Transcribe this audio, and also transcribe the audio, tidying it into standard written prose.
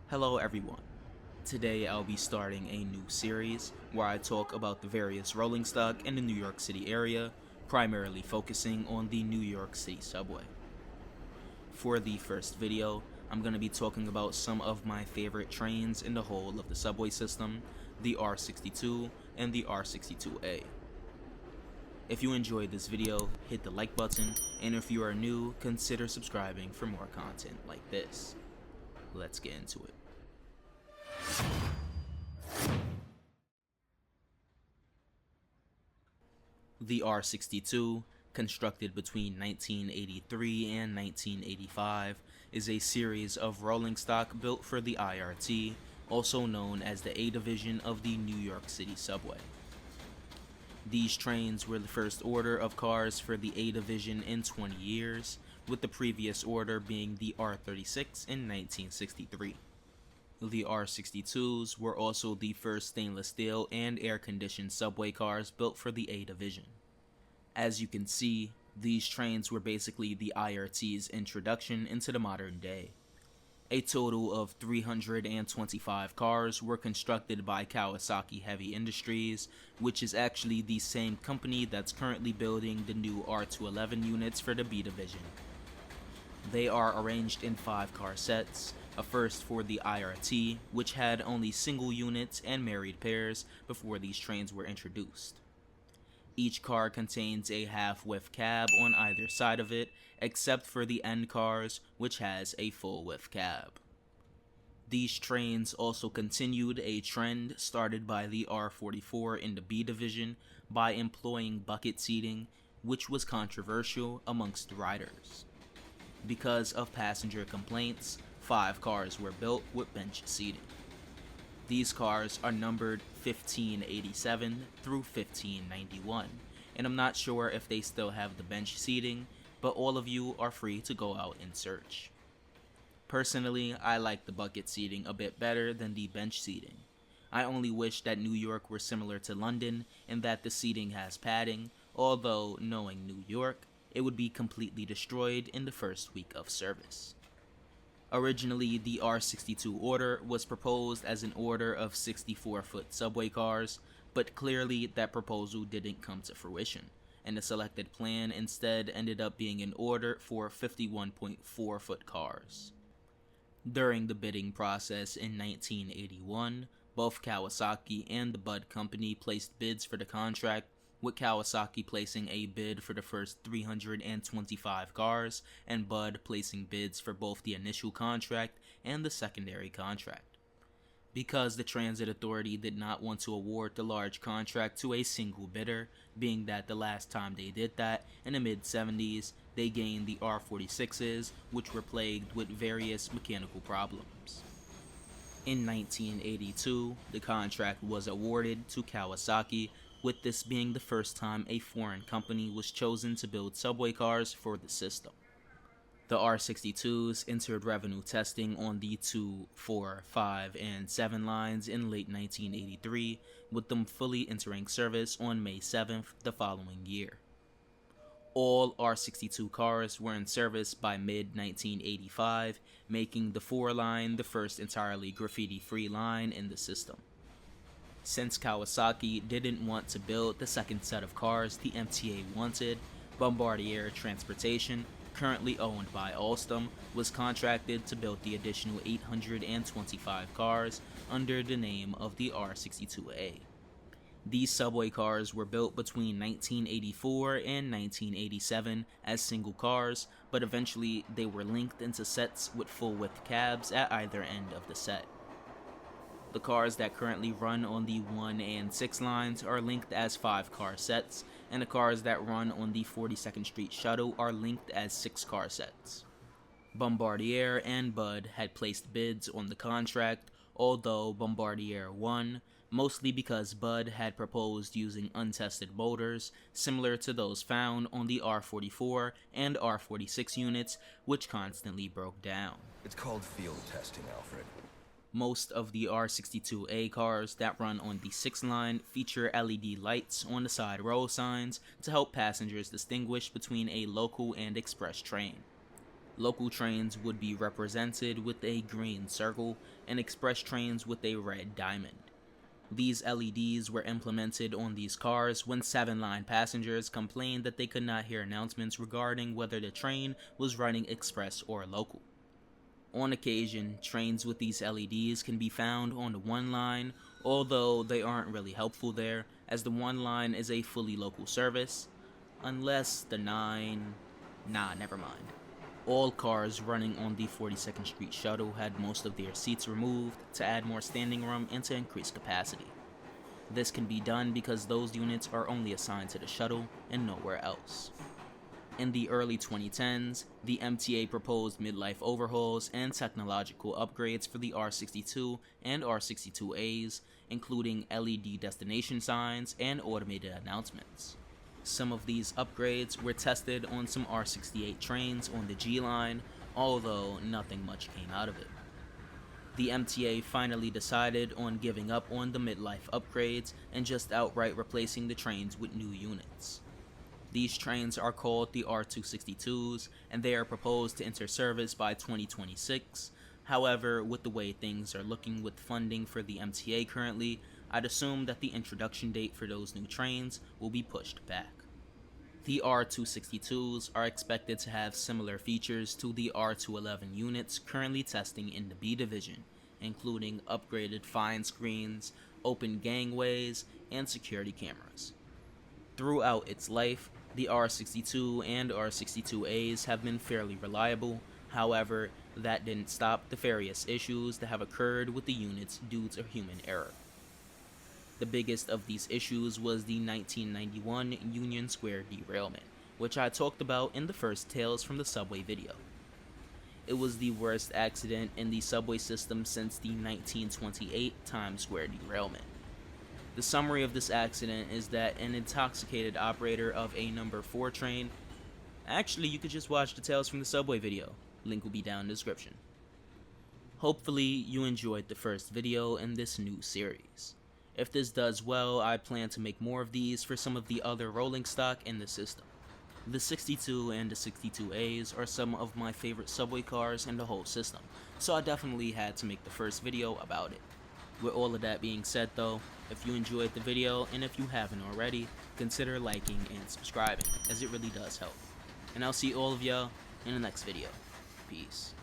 Hello everyone. Today I'll be starting a new series where I talk about the various rolling stock in the New York City area, primarily focusing on the New York City subway. For the first video, I'm going to be talking about some of my favorite trains in the whole of the subway system, the R62 and the R62A. If you enjoyed this video, hit the like button, and if you are new, consider subscribing for more content like this. Let's get into it. The R62, constructed between 1983 and 1985, is a series of rolling stock built for the IRT, also known as the A Division of the New York City subway. These trains were the first order of cars for the A Division in 20 years, with the previous order being the R36 in 1963. The R62s were also the first stainless steel and air-conditioned subway cars built for the A Division. As you can see, these trains were basically the IRT's introduction into the modern day. A total of 325 cars were constructed by Kawasaki Heavy Industries, which is actually the same company that's currently building the new R211 units for the B Division. They are arranged in 5-car sets, a first for the IRT, which had only single units and married pairs before these trains were introduced. Each car contains a half-width cab on either side of it, except for the end cars, which has a full-width cab. These trains also continued a trend started by the R44 in the B Division by employing bucket seating, which was controversial amongst riders. Because of passenger complaints, 5 cars were built with bench seating. These cars are numbered 1587 through 1591, and I'm not sure if they still have the bench seating, but all of you are free to go out and search. Personally, I like the bucket seating a bit better than the bench seating. I only wish that New York were similar to London in that the seating has padding, although knowing New York, it would be completely destroyed in the first week of service. Originally, the R62 order was proposed as an order of 64-foot subway cars, but clearly that proposal didn't come to fruition, and the selected plan instead ended up being an order for 51.4-foot cars. During the bidding process in 1981, both Kawasaki and the Bud Company placed bids for the contract, with Kawasaki placing a bid for the first 325 cars, and Bud placing bids for both the initial contract and the secondary contract. Because the Transit Authority did not want to award the large contract to a single bidder, being that the last time they did that, in the mid-70s, they gained the R46s, which were plagued with various mechanical problems. In 1982, the contract was awarded to Kawasaki, with this being the first time a foreign company was chosen to build subway cars for the system. The R62s entered revenue testing on the 2, 4, 5, and 7 lines in late 1983, with them fully entering service on May 7th the following year. All R62 cars were in service by mid-1985, making the 4 line the first entirely graffiti-free line in the system. Since Kawasaki didn't want to build the second set of cars the MTA wanted, Bombardier Transportation, currently owned by Alstom, was contracted to build the additional 825 cars under the name of the R62A. These subway cars were built between 1984 and 1987 as single cars, but eventually they were linked into sets with full-width cabs at either end of the set. The cars that currently run on the 1 and 6 lines are linked as 5-car sets, and the cars that run on the 42nd Street Shuttle are linked as 6-car sets. Bombardier and Bud had placed bids on the contract, although Bombardier won, mostly because Bud had proposed using untested motors similar to those found on the R44 and R46 units, which constantly broke down. It's called field testing, Alfred. Most of the R62A cars that run on the 6 line feature LED lights on the side road signs to help passengers distinguish between a local and express train. Local trains would be represented with a green circle and express trains with a red diamond. These LEDs were implemented on these cars when 7-line passengers complained that they could not hear announcements regarding whether the train was running express or local. On occasion, trains with these LEDs can be found on the 1 line, although they aren't really helpful there, as the 1 line is a fully local service, unless the 9... nah, never mind. All cars running on the 42nd Street shuttle had most of their seats removed to add more standing room and to increase capacity. This can be done because those units are only assigned to the shuttle and nowhere else. In the early 2010s, the MTA proposed midlife overhauls and technological upgrades for the R62 and R62As, including LED destination signs and automated announcements. Some of these upgrades were tested on some R68 trains on the G line, although nothing much came out of it. The MTA finally decided on giving up on the midlife upgrades and just outright replacing the trains with new units. These trains are called the R262s, and they are proposed to enter service by 2026. However, with the way things are looking with funding for the MTA currently, I'd assume that the introduction date for those new trains will be pushed back. The R262s are expected to have similar features to the R211 units currently testing in the B division, including upgraded fine screens, open gangways, and security cameras. Throughout its life, the R62 and R62As have been fairly reliable. However, that didn't stop the various issues that have occurred with the units due to human error. The biggest of these issues was the 1991 Union Square derailment, which I talked about in the first Tales from the Subway video. It was the worst accident in the subway system since the 1928 Times Square derailment. The summary of this accident is that an intoxicated operator of a number 4 train... Actually, you could just watch the Tales from the Subway video. Link will be down in the description. Hopefully, you enjoyed the first video in this new series. If this does well, I plan to make more of these for some of the other rolling stock in the system. The 62 and the 62As are some of my favorite subway cars in the whole system, so I definitely had to make the first video about it. With all of that being said though, if you enjoyed the video and if you haven't already, consider liking and subscribing, as it really does help. And I'll see all of y'all in the next video. Peace.